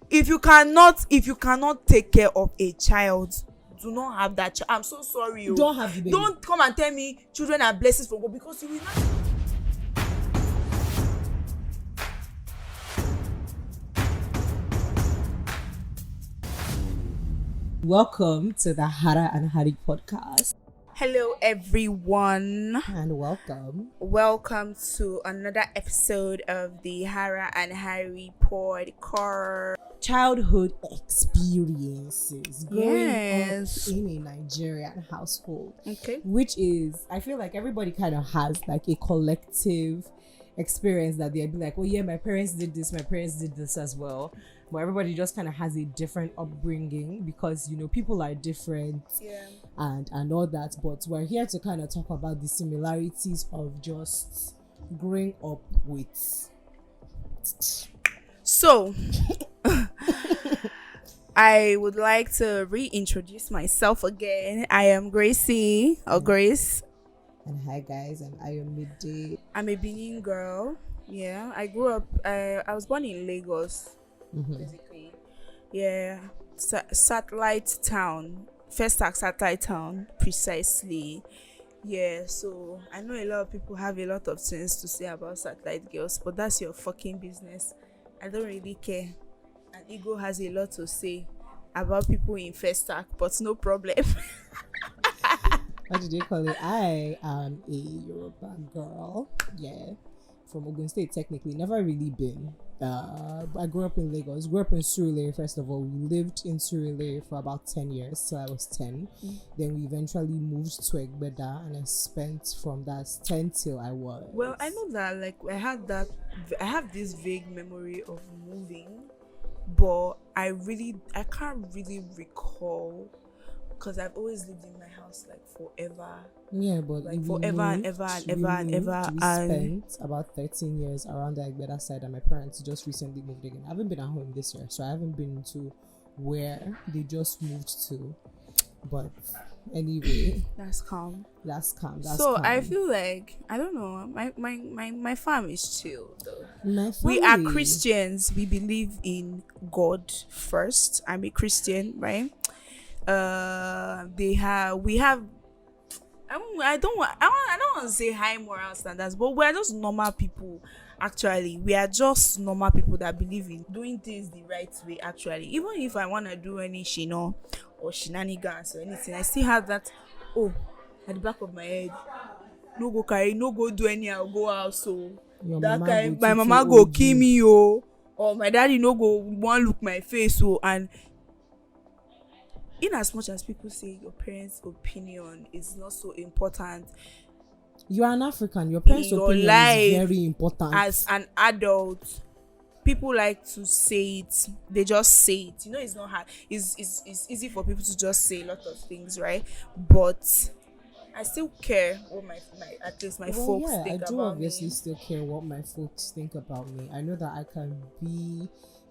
if you cannot take care of a child, do not have that child. I'm so sorry. Don't have the baby. Don't come and tell me children are blessings from God, because you will not. Welcome to the Chara and Chari podcast. Hello everyone, And welcome to another episode of the Chara and Chari podcast. Childhood experiences growing Yes. up in a Nigerian household. Okay. Which is, I feel like everybody kind of has like a collective experience that they'd be like, oh yeah, my parents did this as well. But everybody just kind of has a different upbringing because, you know, people are different. Yeah. and all that. But we're here to kind of talk about the similarities of just growing up with. So, I would like to reintroduce myself again. I am Gracie or Grace. And hi guys, and I am Midday. I'm a Benin girl. Yeah, I grew up. I was born in Lagos, basically. Yeah, satellite town. First satellite town, precisely. Yeah, so I know a lot of people have a lot of things to say about satellite girls, but that's your fucking business. I don't really care. And Ego has a lot to say about people in First but no problem. What did they call it? I am a Yoruba girl. Yeah, from Ogun State technically. Never really been. I grew up in Lagos. Grew up in Surulere. First of all, we lived in Surulere for about 10 years till I was 10. Then we eventually moved to Egbeda, and I spent from that 10 till I was. Well, I know that I have this vague memory of moving, but I can't really recall, because I've always lived in my house like forever. Yeah, but like forever and ever and ever and ever. We spent about 13 years around the Egbeda side, and my parents just recently moved again. I haven't been at home this year, so I haven't been to where they just moved to. But anyway, that's calm. I feel like, I don't know, my fam is chill though. My We are family- Christians. We believe in God first. I'm a Christian, right? I don't want to say high moral standards, but we're just normal people. Actually, we are just normal people that believe in doing things the right way. Actually, even if I want to do any or shenanigans or anything, I still have that at the back of my head. No go carry, no go do any, I'll go out. So Your that mama kind, go my teach mama you go OG. kill me, or my daddy no go want look my face, and in as much as people say your parents' opinion is not so important, You are an African. Your parents' in your opinion life is very important. as an adult, people like to say it. They just say it. You know, it's not hard. It's easy for people to just say a lot of things, right? But I still care what my at least my folks yeah, think I do about obviously me. still care what my folks think about me. I know that I can be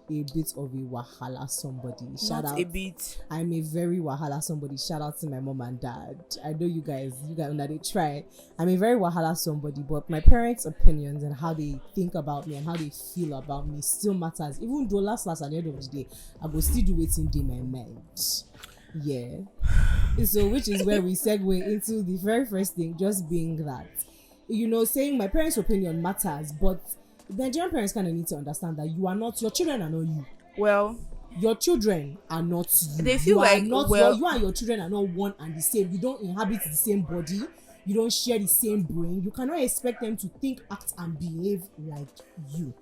a bit of a wahala somebody. Shout Not out. a bit. I'm a very wahala somebody. Shout out to my mom and dad. I know you guys when they try. I'm a very wahala somebody, but my parents' opinions and how they think about me and how they feel about me still matters. Even though last at the end of the day, I will still do it in my mind. Yeah. So which is where we segue into the very first thing, just being that, you know, saying my parents' opinion matters, but Nigerian parents kind of need to understand that your children are not you. Well, Your children are not you. they feel you like, you and your children are not one and the same. You don't inhabit the same body. You don't share the same brain. You cannot expect them to think, act, and behave like you.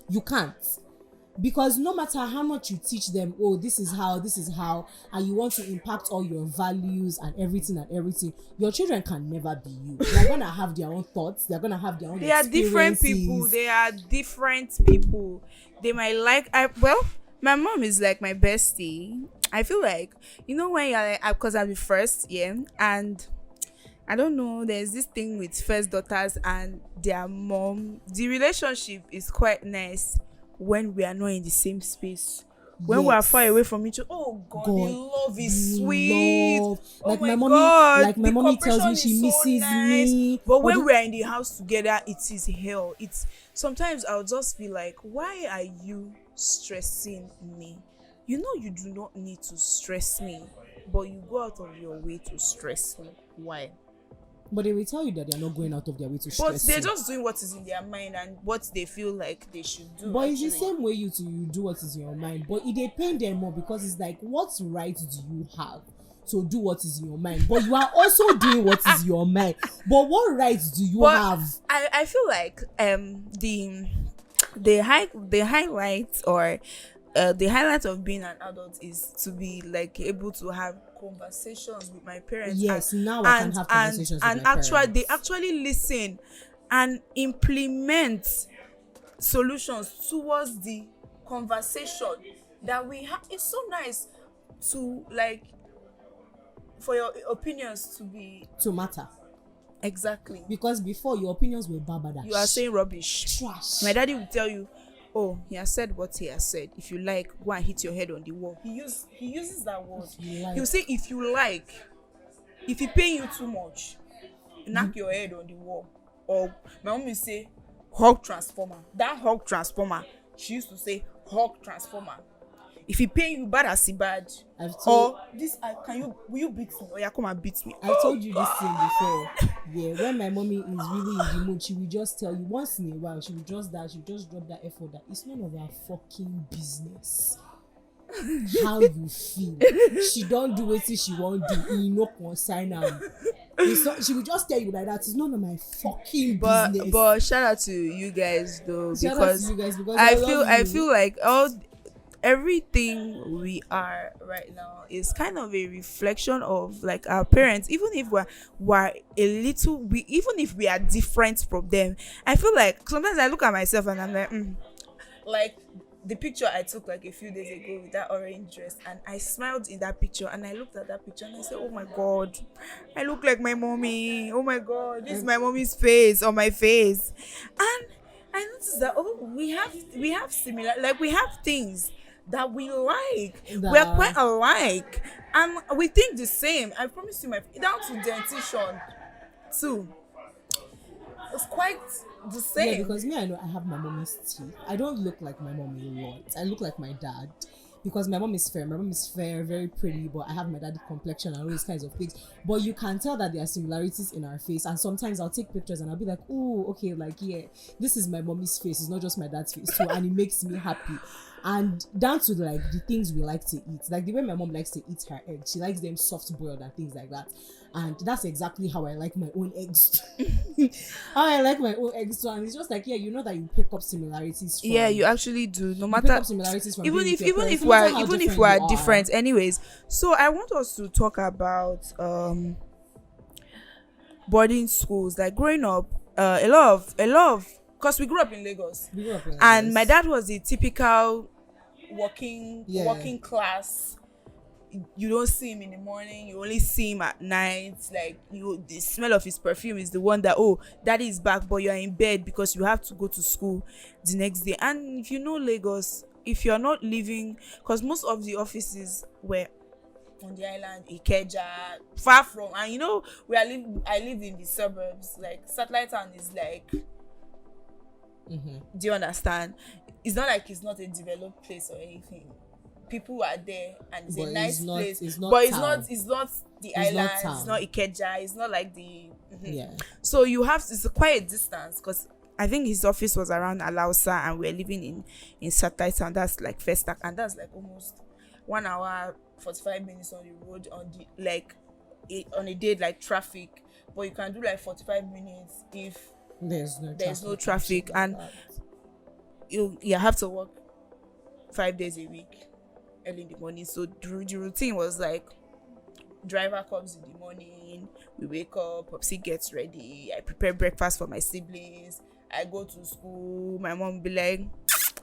You can't. Because no matter how much you teach them, oh, this is how, and you want to impact all your values and everything, your children can never be you. They're gonna have their own thoughts. They're gonna have their own they are different people. They might my mom is like my bestie. I feel like, you know, when you're like, because I'm the first, yeah, and I don't know, there's this thing with first daughters and their mom. The relationship is quite nice when we are not in the same space. When we are far away from each other, oh God, the love is sweet. Like oh my my God, like my the mommy tells me cooperation she is so misses nice. me. But when we are in the house together, it is hell. It's sometimes I'll just be like, why are you stressing me? You know you do not need to stress me, but you go out of your way to stress me. Why? But they will tell you that they're not going out of their way to But stress they're you. just doing what is in their mind and what they feel like they should do. But it's the actually. same way you do what is in your mind. But it dey pain them more because it's like, what right do you have to do what is in your mind? But you are also doing what is in your mind. But what rights do you But have? I feel like the highlight or the highlight of being an adult is to be like able to have conversations with my parents. Yes, and, now I can have conversations with my parents. They actually listen and implement solutions towards the conversation that we have. It's so nice to like for your opinions to be To matter. exactly. Because before, your opinions were babada. You are saying rubbish. trash. My daddy will tell you, oh, he has said what he has said. If you like, go and hit your head on the wall. He uses that word. He'll say, if you like, if he pay you too much, knock your head on the wall. Or my mom will say, hug transformer. That hug transformer, she used to say, hug transformer. If he pay you bad as he bad, or this, will you beat me? Or yeah, come and beat me. I told you this thing before. Yeah, when my mommy is really in the mood, she will just tell you once in a while. She will just drop that effort that it's none of her fucking business how you feel. She don't do it she won't do. You no concern her. She will just tell you like that. It's none of my fucking business. But shout out to you guys though, Shout because out to you guys because I feel like everything we are right now is kind of a reflection of like our parents. Even if we're a little, even if we are different from them, I feel like sometimes I look at myself and I'm like the picture I took like a few days ago with that orange dress, and I smiled in that picture and I looked at that picture and I said, oh my god, I look like my mommy. Oh my god, this is my mommy's face on my face. And I noticed that we have similar, like we have things that we like. We are quite alike and we think the same. I promise you, my down to dentition too, it's quite the same. Yeah, because me, I know I have my mommy's teeth. I don't look like my mom a lot. I look like my dad. Because my mom is fair. My mom is fair, very pretty, but I have my daddy complexion and all these kinds of things. But you can tell that there are similarities in our face. And sometimes I'll take pictures and I'll be like, oh, okay, like, yeah, this is my mommy's face. It's not just my dad's face too. And it makes me happy. And down to like the things we like to eat. Like the way my mom likes to eat her eggs. She likes them soft boiled and things like that. And that's exactly how I like my own eggs. How I like my own eggs too. And it's just like, yeah, you know that you pick up similarities from, yeah, you actually do. No matter, pick up similarities from even if we we're different anyways. So I want us to talk about boarding schools. Like growing up, a lot of because we grew up in Lagos. And my dad was the typical working class. You don't see him in the morning, you only see him at night. Like the smell of his perfume is the one that, oh, daddy is back, but you're in bed because you have to go to school the next day. And if you know Lagos, if you're not living, because most of the offices were on the island, Ikeja, far from, and you know, I live in the suburbs. Like Satellite Town is like, do you understand? It's not like it's not a developed place or anything. People are there and it's a nice place, but it's not the island, it's not Ikeja, it's not like the so you have it's quite a distance, because I think his office was around Alausa and we're living in Satellite Town. That's like first stack, and that's like almost 1 hour 45 minutes on the road on the like on a day like traffic, but you can do like 45 minutes if there's no traffic. And you have to work 5 days a week early in the morning. So the routine was like, driver comes in the morning, we wake up, Popsy gets ready, I prepare breakfast for my siblings, I go to school, my mom will be like,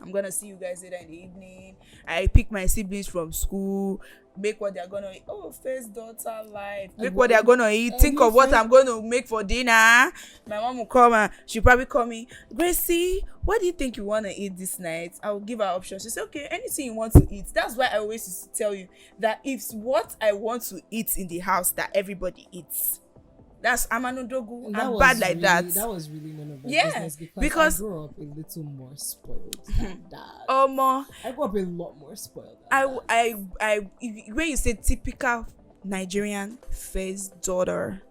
I'm gonna see you guys later in the evening. I pick my siblings from school, make what they're gonna eat. Oh, first daughter life. Make what they're gonna eat. Think of what I'm gonna make for dinner. My mom will come and she'll probably call me, Gracie, what do you think you wanna eat this night? I'll give her options. She said, okay, anything you want to eat. That's why I always used to tell you that it's what I want to eat in the house that everybody eats. That's Amanodogu. And I'm bad like really, that. That was really none of my Yeah, business because I grew up a little more spoiled than that. More. I grew up a lot more spoiled than I, that. when you say typical Nigerian first daughter,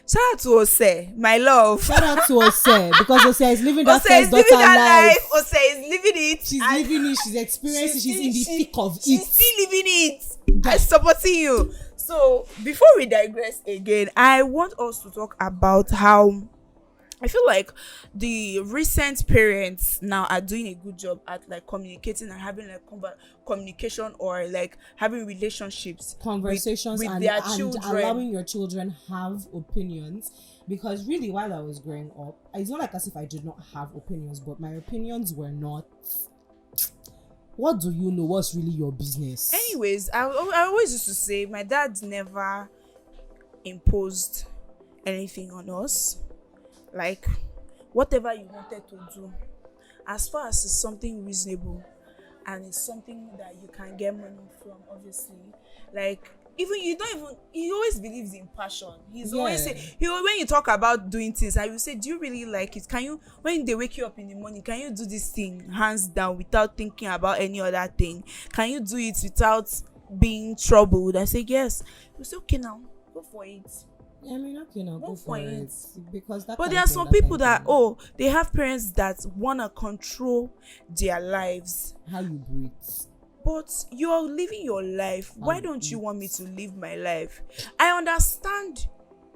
shout out to Ose, my love. Shout out to Ose, because Ose is living that Ose first is living daughter that life. life. Ose is living it. She's living it. She's experiencing. She's in the thick of it. She's still living it. I'm supporting you. So before we digress again, I want us to talk about how I feel like the recent parents now are doing a good job at like communicating and having like communication or like having relationships, conversations with and, their and children. allowing your children have opinions. Because really, while I was growing up, it's not like as if I did not have opinions, but my opinions were not, what do you know, what's really your business? Anyways, I always used to say my dad never imposed anything on us. Like, whatever you wanted to do, as far as it's something reasonable and it's something that you can get money from, obviously. Like, he always believes in passion. He's always say, when you talk about doing things, I will say, do you really like it? Can you, when they wake you up in the morning, can you do this thing hands down without thinking about any other thing? Can you do it without being troubled? I say, yes. You say, okay, now go for it. I mean, okay, now go for it. Because that. But there are some people that they have parents that wanna control their lives. How you breathe. But you're living your life. Why don't you want me to live my life? I understand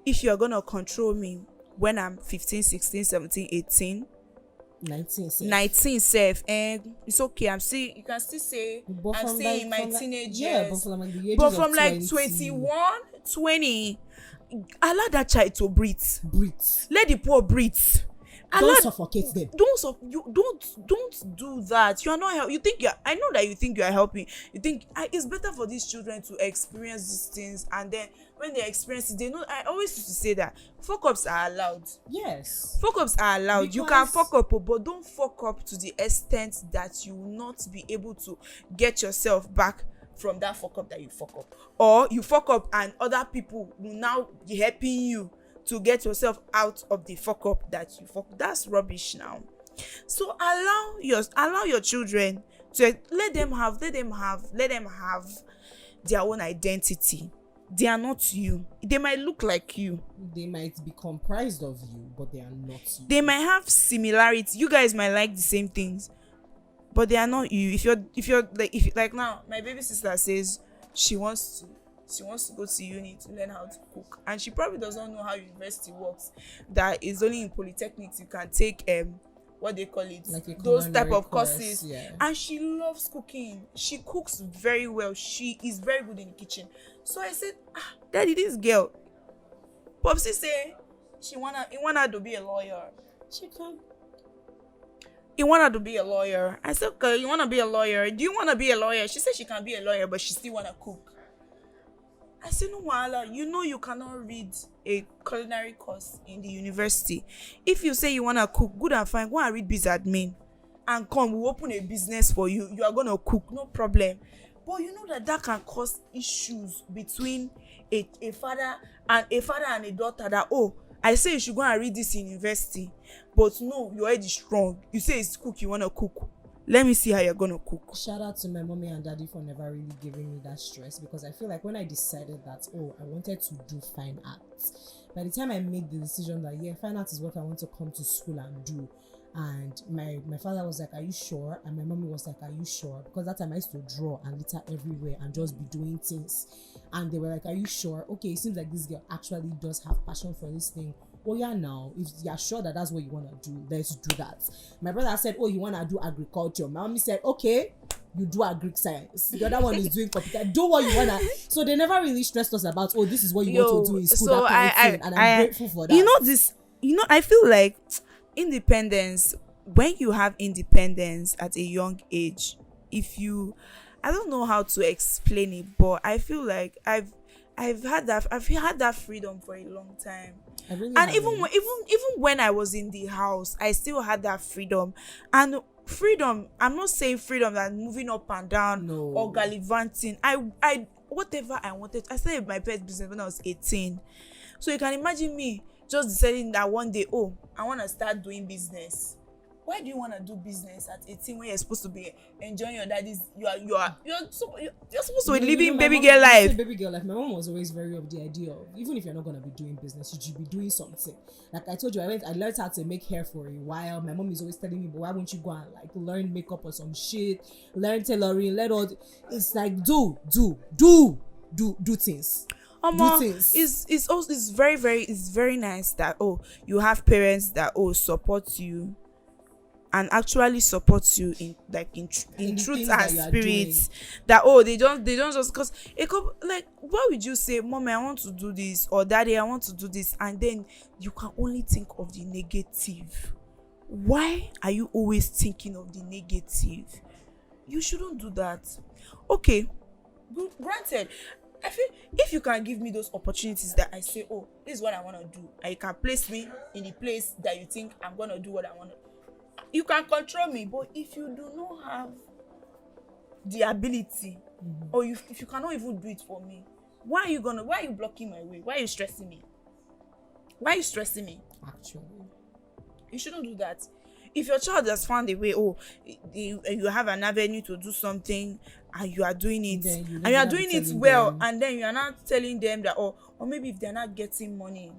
if you're gonna control me when I'm 15, 16, 17, 18. 19 safe, and it's okay. You can still say I'm still in my teenage years. But from like 21, 20, allow that child to breathe. Let the poor breathe. Don't suffocate them. Don't do that. You are not you think I know that you think you are helping. You think it's better for these children to experience these things, and then when they experience it, they know. I always used to say that fuck ups are allowed. Yes, fuck ups are allowed. Because you can fuck up, but don't fuck up to the extent that you will not be able to get yourself back from that fuck up that you fuck up, or you fuck up and other people will now be helping you to get yourself out of the fuck up that you fuck. That's rubbish now. So allow your children to let them have their own identity. They are not you. They might look like you. They might be comprised of you, but they are not you. They might have similarities. You guys might like the same things, but they are not you. If you're like now, my baby sister says she wants to go to uni to learn how to cook, and she probably does not know how university works. That is only in polytechnics you can take what they call it, like those type of courses. Yeah. And she loves cooking. She cooks very well. She is very good in the kitchen. So I said, Daddy, this girl, Popsy say he want her to be a lawyer. She can. He want her to be a lawyer. I said, okay, you want to be a lawyer? Do you want to be a lawyer? She said she can be a lawyer, but she still want to cook. I said, no, Wala, you cannot read a culinary course in the university. If you say you want to cook, good and fine, go and read biz admin and come, we'll open a business for you. You are going to cook, no problem. But you know that can cause issues between a father and a daughter that, I say you should go and read this in university, but no, you're already strong. You say it's cook, you want to cook. Let me see how you're gonna cook. Shout out to my mommy and daddy for never really giving me that stress, because I feel like when I decided that I wanted to do fine arts, by the time I made the decision that fine arts is what I want to come to school and do, and my father was like, are you sure? And my mommy was like, are you sure? Because that time I used to draw and litter everywhere and just be doing things, and they were like, are you sure? Okay, it seems like this girl actually does have passion for this thing. Oh yeah, now if you're sure that that's what you want to do, let's do that. My brother said, you want to do agriculture. My mommy said, okay, you do agric science. The other one is doing computer. Do what you want to. So they never really stressed us about, this is what you want to do in school. So and I'm grateful for that. I feel like independence, when you have independence at a young age, I don't know how to explain it, but I feel like I've had that freedom for a long time. And even when I was in the house, I still had that freedom. And freedom, I'm not saying freedom that moving up and down or gallivanting. I whatever I wanted. I started my pet business when I was 18. So you can imagine me just deciding that one day, oh, I want to start doing business. Why do you want to do business at 18 when you're supposed to be enjoying your daddy's? You're supposed to be living baby girl life. Baby girl life. My mom was always very of the idea of, even if you're not gonna be doing business, you should be doing something. Like I told you, I learned how to make hair for a while. My mom is always telling me, but why won't you go and like learn makeup or some shit, learn tailoring, it's like do things. It's very nice that you have parents that support you and actually support you in truth and spirit, that they don't just, because like, why would you say, mommy, I want to do this, or daddy, I want to do this, and then you can only think of the negative? Why are you always thinking of the negative? You shouldn't do that. Okay, granted, I feel if you can give me those opportunities that I say, oh, this is what I want to do, and you can place me in the place that you think I'm going to do what I want to, you can control me. But if you do not have the ability, or if you cannot even do it for me, why are you blocking my way? Why are you stressing me? Actually, you shouldn't do that. If your child has found a way, you have an avenue to do something, and you are doing it, and you are doing it well, and then you are not telling them that, or maybe if they're not getting money,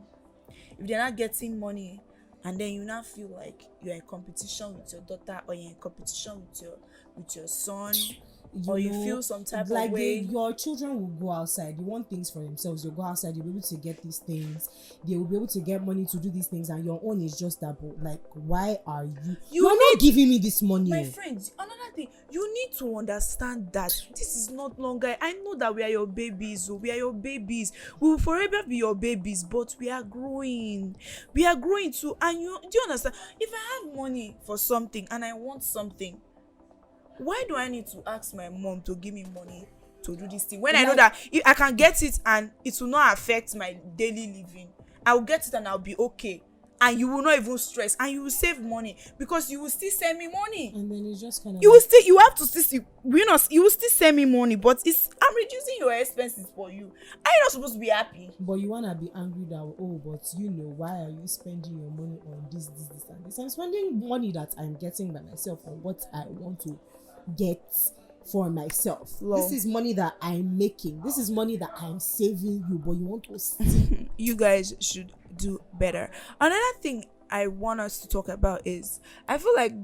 and then you now feel like you're in competition with your daughter, or you're in competition with your son, or you feel some type of way. Your children will go outside. You want things for themselves. They'll go outside. They'll be able to get these things. They will be able to get money to do these things, and your own is just that. But like, why are you're not giving me this money? My friends, another thing, you need to understand that this is not longer. I know that we are your babies. We are your babies. We will forever be your babies. But we are growing. We are growing too. And do you understand? If I have money for something and I want something, why do I need to ask my mom to give me money to do this thing when I know that if I can get it and it will not affect my daily living? I will get it and I'll be okay, and you will not even stress, and you will save money because you will still send me money. And then it's just kind of you will still send me money, but I'm reducing your expenses for you. Are you not supposed to be happy? But you wanna be angry that, but why are you spending your money on this and this? I'm spending money that I'm getting by myself on what I want to get for myself. This is money that I'm making. This is money that I'm saving you, but you want to steal. You guys should do better. Another thing I want us to talk about is, I feel like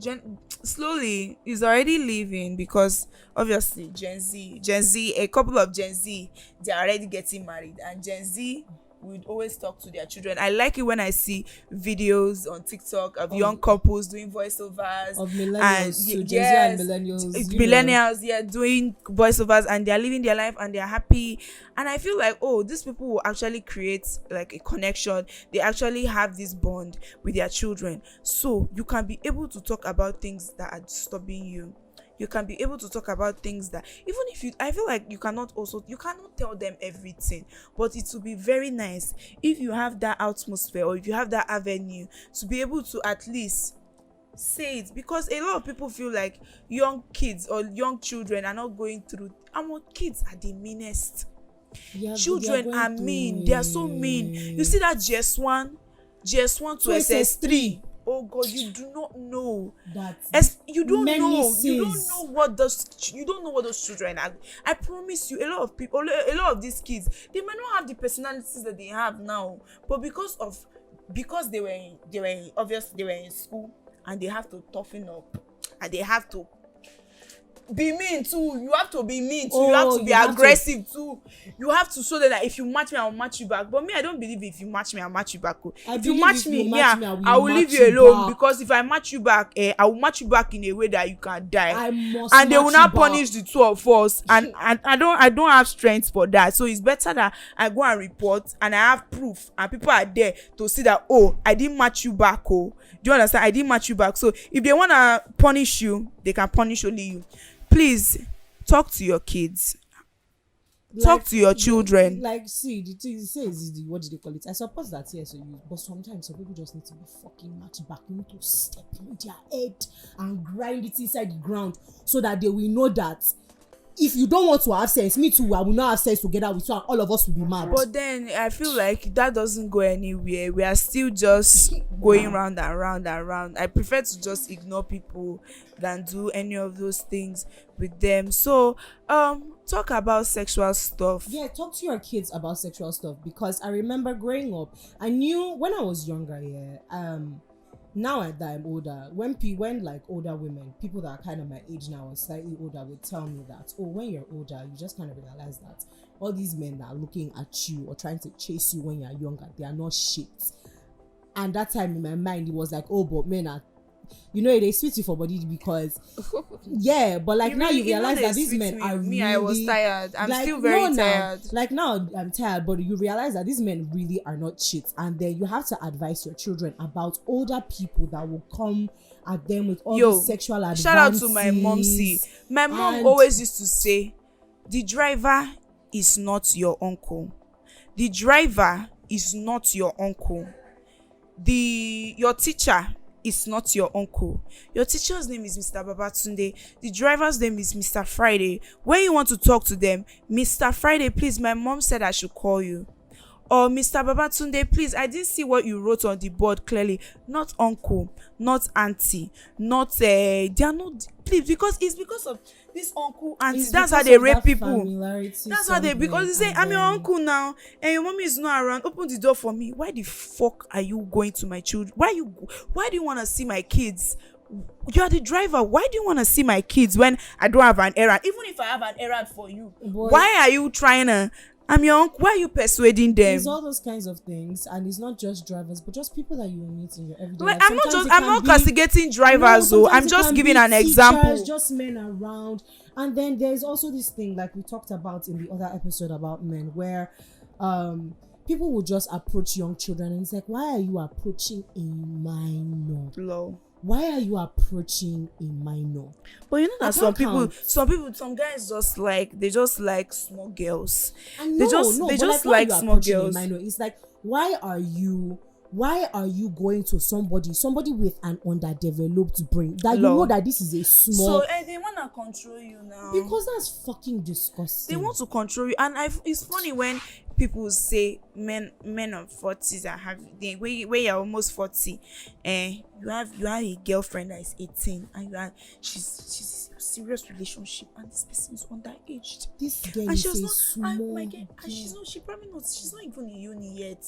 slowly is already leaving, because obviously Gen Z, a couple of Gen Z, they're already getting married, and Gen Z would always talk to their children. I like it when I see videos on TikTok of young couples doing voiceovers of millennials, millennials, doing voiceovers, and they're living their life and they're happy. And I feel like, these people will actually create like a connection. They actually have this bond with their children, so you can be able to talk about things that are disturbing you. You can be able to talk about things that, even if I feel like you cannot tell them everything, but it will be very nice if you have that atmosphere, or if you have that avenue to be able to at least say it, because a lot of people feel like young kids or young children are not going through. Our kids are the meanest. Children are mean. They are so mean. You see that GS1 to SS3. Oh God, you do not know that. You don't know what those children are. I promise you, a lot of these kids, they might not have the personalities that they have now, but because they were in school, and they have to toughen up, and they have to be mean too. You have to be mean too. You have to be aggressive too. You have to show them that if you match me, I'll match you back. But me, I don't believe if you match me, I'll match you back. If you match me, I will leave you alone, because if I match you back, I will match you back in a way that you can die, and they will not punish the two of us. And I don't have strength for that. So it's better that I go and report, and I have proof, and people are there to see that I didn't match you back. Do you understand? I didn't match you back. So if they wanna punish you, they can punish only you. Please talk to your kids. Talk to your children. See, the thing is, what do they call it? I suppose that, yes, but sometimes some people just need to be fucking matched back. You need to step in their head and grind it inside the ground, so that they will know that if you don't want to have sex, me too, I will not have sex together with you, and all of us will be mad. But then I feel like that doesn't go anywhere. We are still just going round and round and round. I prefer to just ignore people than do any of those things with them. So talk about sexual stuff. Yeah, talk to your kids about sexual stuff, because I remember growing up, I knew when I was younger, now that I'm older, when like older women, people that are kind of my age now or slightly older, would tell me that, oh, when you're older, you just kind of realize that all these men that are looking at you or trying to chase you when you're younger, they are not shit. And that time in my mind, it was like, oh, but men are, they sweet you for body, because but like now you realize that these men are really, I was tired. I'm like, still very tired. Like now I'm tired, but you realize that these men really are not cheats, and then you have to advise your children about older people that will come at them with all these sexual advances. Shout out to my mom. My mom always used to say, the driver is not your uncle. The driver is not your uncle. Your teacher is not your uncle. Your teacher's name is Mr. Babatunde. The driver's name is Mr. Friday. When you want to talk to them, Mr. Friday, please, my mom said I should call you. Or Mr. Babatunde, please, I didn't see what you wrote on the board clearly. Not uncle, not auntie, not they are not, please, because it's because of this uncle, auntie. That's how they rape people. That's how they, because they say, I'm your uncle now and your mommy is not around. Open the door for me. Why the fuck are you going to my children? Why do you want to see my kids? You are the driver. Why do you want to see my kids when I don't have an errand? Even if I have an errand for you, why are you trying to? I'm your uncle. Why are you persuading them? It's all those kinds of things, and it's not just drivers, but just people that you will meet in your everyday life. Like, I'm not castigating drivers, though. I'm just giving an example. Just men around, and then there's also this thing like we talked about in the other episode about men, where people will just approach young children, and it's like, why are you approaching a minor? Low. Why are you approaching a minor? But you know that some guys just like small girls. They just like small girls. It's like, why are you going to somebody with an underdeveloped brain that you know that this is a small, so they want to control you now, because that's fucking disgusting. They want to control you. And it's funny when people say men of 40s are having, where you're almost 40 and you have a girlfriend that is 18 and she's in a serious relationship and this person is underage. This girl and is a small girl. And she's not even in uni yet.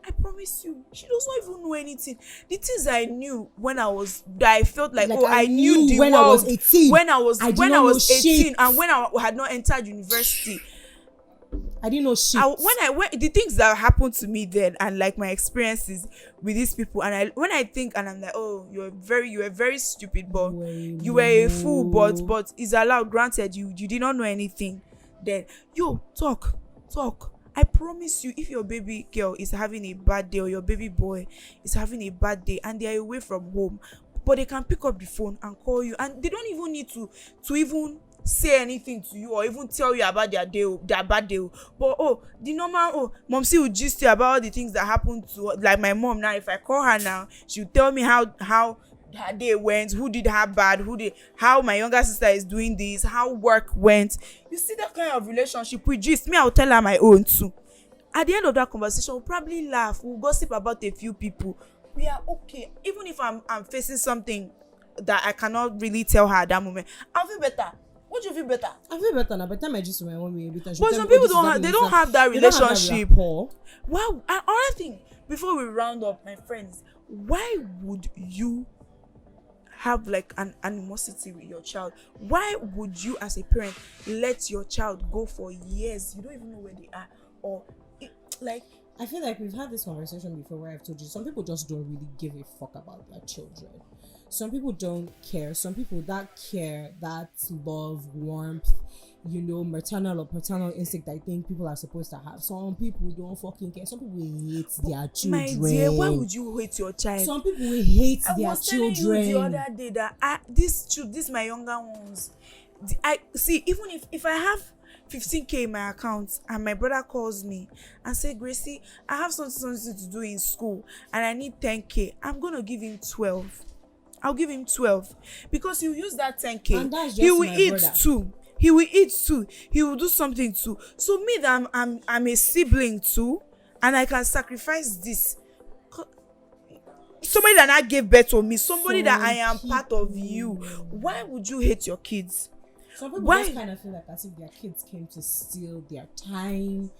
I promise you, she does not even know anything. The things I knew that I felt like I knew the when world I was 18. when I was 18 shit. And when I had not entered university. I didn't know shit. When the things that happened to me then, and like my experiences with these people, and when I think and I'm like, oh, you were very stupid, but you were a fool, but it's allowed. Granted, you did not know anything. Then talk. I promise you, if your baby girl is having a bad day or your baby boy is having a bad day and they are away from home, but they can pick up the phone and call you, and they don't even need to even say anything to you or even tell you about their bad day. But the normal momsy will gist you about all the things that happened to, like my mom now. If I call her now, she'll tell me how her day went, who did her bad, how my younger sister is doing this, how work went. You see that kind of relationship with gist. Me, I'll tell her my own too. At the end of that conversation, we'll probably laugh, we'll gossip about a few people. We are okay. Even if I'm facing something that I cannot really tell her at that moment, I'll feel better. Would you feel better? I feel better now. By the time I just my mommy, but some people don't have that relationship. Wow. Another thing, before we round up, my friends, why would you have like an animosity with your child? Why would you, as a parent, let your child go for years? You don't even know where they are, I feel like we've had this conversation before where I've told you some people just don't really give a fuck about their children. Some people don't care. Some people that care, that love, warmth, maternal or paternal instinct, I think people are supposed to have. Some people don't fucking care. Some people hate their children. My dear, why would you hate your child? Some people will hate their children. I was telling you the other day that these my younger ones. I see, even if I have 15k in my account and my brother calls me and say, Gracie, I have something to do in school and I need 10k, I'm gonna give him 12. I'll give him 12 because he'll use that 10k. He will eat too. he will eat too, he will do something too. So me that I'm a sibling too, and I can sacrifice this. Somebody that not gave birth to me, somebody that I am part of you. Why would you hate your kids? Some people just kind of feel like as if their kids came to steal their time,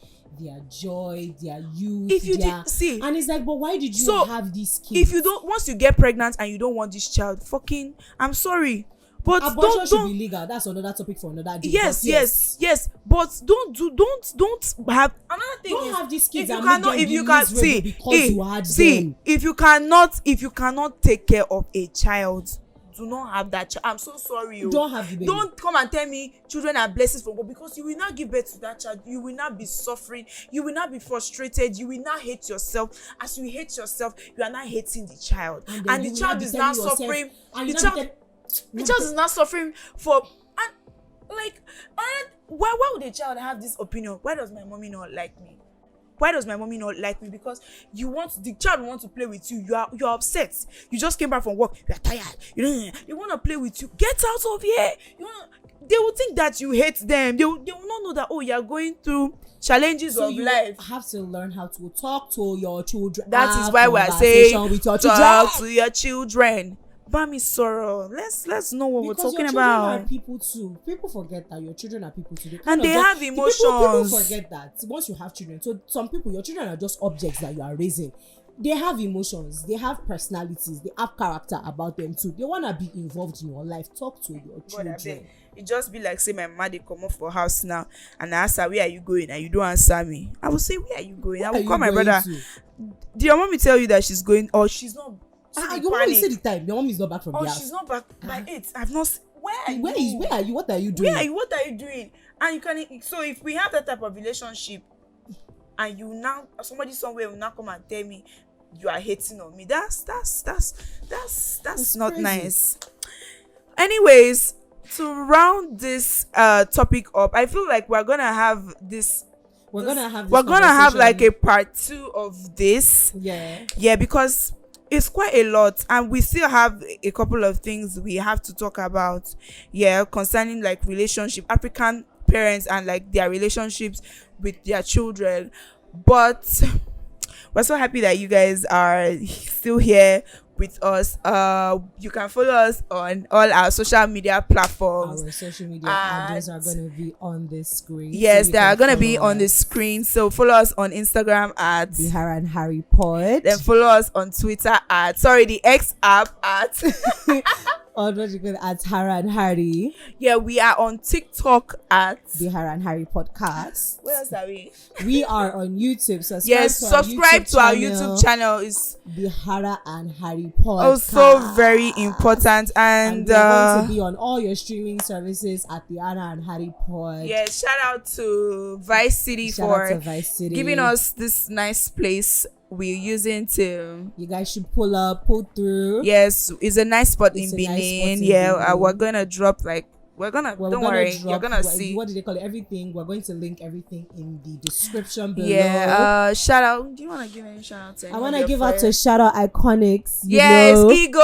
their joy, their youth. If you did see, and it's like, but why did you have these kids? If you don't, once you get pregnant and you don't want this child, fucking, I'm sorry, but abortion should be legal. That's another topic for another day. Yes. But don't have another thing. Don't have these kids. If you cannot take care of a child, do not have that child. I'm so sorry. Don't have the baby. Don't come and tell me children are blessings from God, because you will not give birth to that child. You will not be suffering. You will not be frustrated. You will not hate yourself. As you hate yourself, you are not hating the child, and the child is not suffering. The child is not suffering for, and like, why would a child have this opinion? Why does my mommy not like me? Why does my mommy not like me? Because the child wants to play with you. You're upset. You just came back from work. You're tired. You want to play with you. Get out of here. They will think that you hate them. They will not know that, oh, you're going through challenges of life. You have to learn how to talk to your children. That is why we're saying talk to your children. Bami Soro, let's know what we're talking about. Because your children are people too. People forget that your children are people too. They have emotions. People forget that once you have children. So some people, your children are just objects that you are raising. They have emotions. They have personalities. They have character about them too. They want to be involved in your life. Talk to your children. It just be like, say my mama, they come up for house now, and I ask her, where are you going? And you don't answer me. I will say, where are you going? I will call my brother. Did your mommy tell you that she's going, or she's not? Your mom is the time. Your mom is not back from the house. She's not back by 8. I've not. Where are you? Where are you? What are you doing? What are you doing? And you can. So if we have that type of relationship, and you now somebody somewhere will now come and tell me you are hating on me, that's not nice. Anyways, to round this topic up, I feel like we're gonna have this. We're gonna have like a part 2 of this. Yeah, because it's quite a lot, and we still have a couple of things we have to talk about, concerning like relationship, African parents, and like their relationships with their children. But we're so happy that you guys are still here with us. You can follow us on all our social media platforms. Our social media handles are going to be on the screen. Yes, they are going to be on the screen. So follow us on Instagram at the Chara and Chari Pod. Then follow us on Twitter at the X app at on what you call at Chara and Chari. Yeah, we are on TikTok at the Chara and Chari Podcast. Where else are we? We are on YouTube. Subscribe to our YouTube channel. Is the Chara and Chari Podcast. Also very important, and we're going to be on all your streaming services at the Chara and Chari Pod. Yeah, shout out to Vice City for giving us this nice place we're using to. You guys should pull through. Yes, it's a nice spot in Benin. We're gonna drop don't worry, you're gonna see. What do they call it? Everything. We're going to link everything in the description below. Yeah. Shout out. Do you want to give any shout out to? I want to give out to Shout Out Iconics. Ego.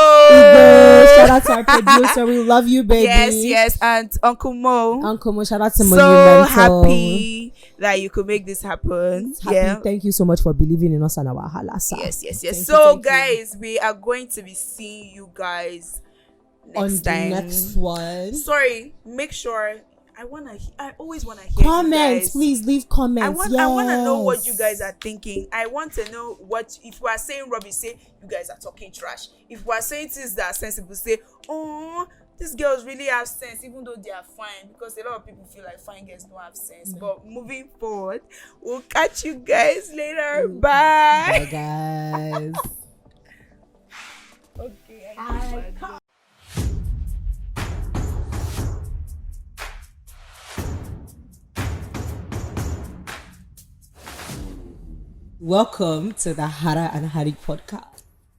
Shout out to our producer. We love you, baby. Yes, and Uncle Mo. Shout out to Mo. So happy that you could make this happen. Thank you so much for believing in us and our halasa. Yes. So guys, we are going to be seeing you guys next time. The next one. Sorry, make sure. I always wanna hear comments. Please leave comments. I wanna know what you guys are thinking. I want to know what, if we are saying rubbish, say you guys are talking trash. If we are saying things that are sensible, say, oh, these girls really have sense, even though they are fine, because a lot of people feel like fine girls don't have sense. But moving forward, we'll catch you guys later. Bye. Bye, guys. Okay. Welcome to the Chara and Chari Podcast.